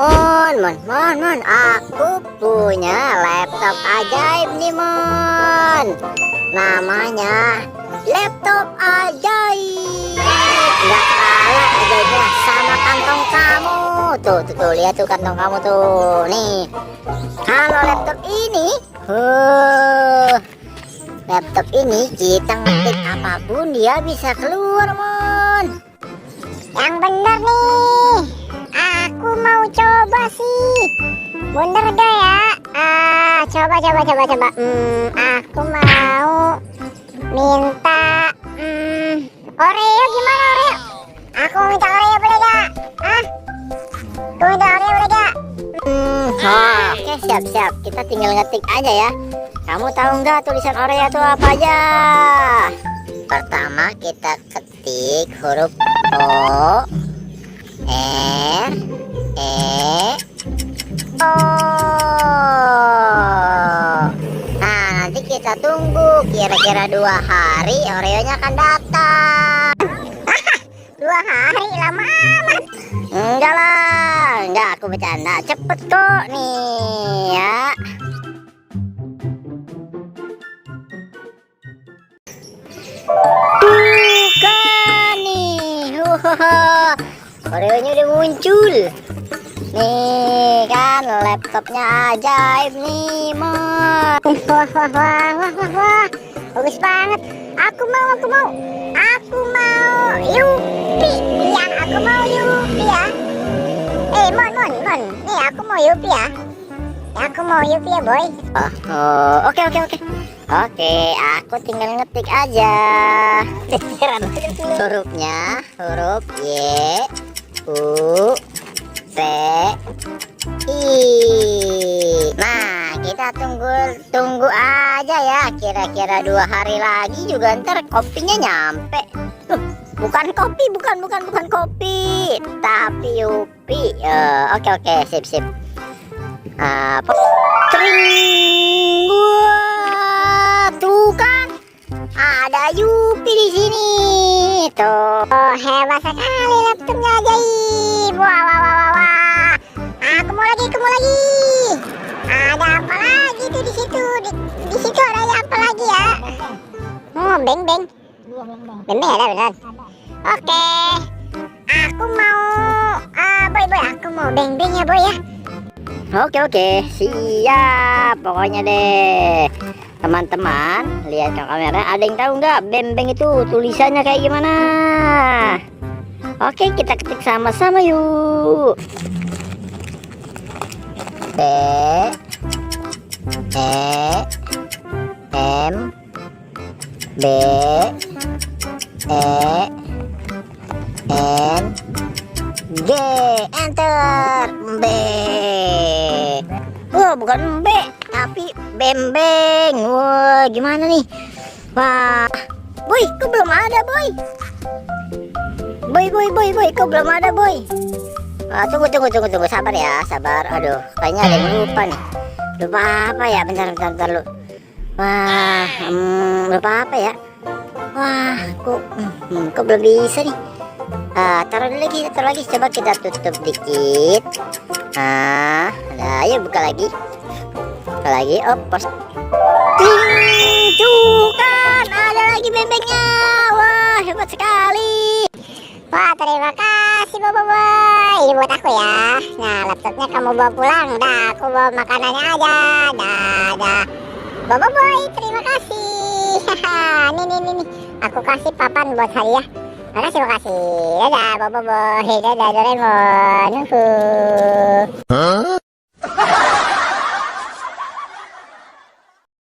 Mon, aku punya laptop ajaib nih, Mon. Namanya laptop ajaib. Nggak kalah ajaibnya sama kantong kamu. Tuh, lihat tuh kantong kamu tuh. Nih, kalau laptop ini, laptop ini kita ngetik apapun dia bisa keluar, Mon. Yang bener nih, aku mau coba sih. Bener gak ya? Coba. Aku mau minta Oreo. Gimana Oreo? Aku mau minta Oreo, boleh gak? Aku minta Oreo, boleh gak? Oke, siap. Kita tinggal ngetik aja ya. Kamu tahu nggak tulisan Oreo itu apa aja? Pertama kita ketik huruf O, R, E, O. Nah, nanti kita tunggu kira-kira 2 hari Oreonya akan datang. 2 hari lama amat. Enggak lah, enggak, aku bercanda. Cepet kok nih ya. Tuh kan nih, Oreonya udah muncul. Nih kan laptopnya ajaib nih, Mon. Wah, bagus banget. Aku mau Yupi. Ya, aku mau Yupi ya. Mon. Nih aku mau Yupi ya. Aku mau Yupi ya, boy. Oke. Oke, aku tinggal ngetik aja. Hurufnya huruf Y, U, P, I. Nah, kita tunggu aja ya. Kira-kira 2 hari lagi juga ntar kopinya nyampe. Bukan kopi, bukan kopi, tapi Yupi. Oke, sip. Tring, wah, tuh kan ada Yupi di sini. Tuh, Hebat sekali laptopnya ajaib. Wah. Aku mau lagi. Ada apa lagi tuh di situ? Di situ ada apa lagi ya? Beng. Beng ada beneran. Oke. Aku mau boy, aku mau beng ya, boy ya. Oke, siap. Pokoknya deh, teman-teman, lihat ke kamera. Ada yang tahu nggak beng itu tulisannya kayak gimana? Oke, kita ketik sama-sama yuk. B, E, M, B, E, N, G. Enter. B. Bukan B, tapi bembeng. Wah, gimana nih? Wah, boy, kok belum ada, boy? Boy, kok belum ada, boy? Tunggu, sabar ya, sabar. Aduh, kayaknya ada yang lupa nih. Lupa apa ya? Bentar lu. Wah, lupa apa ya? Wah, kok belum bisa nih? Taruh lagi, coba kita tutup dikit. Ayo buka lagi, pos. Tuh kan ada lagi bembengnya. Wah, hebat sekali. Wah, terima kasih boy. Ini buat aku ya. Nah, laptopnya kamu bawa pulang. Dah, aku bawa makanannya aja. Dah. Boy, terima kasih. Nih. Aku kasih papan buat hadiah. Makasih. Dadah, boy. Dadah, Doraemon.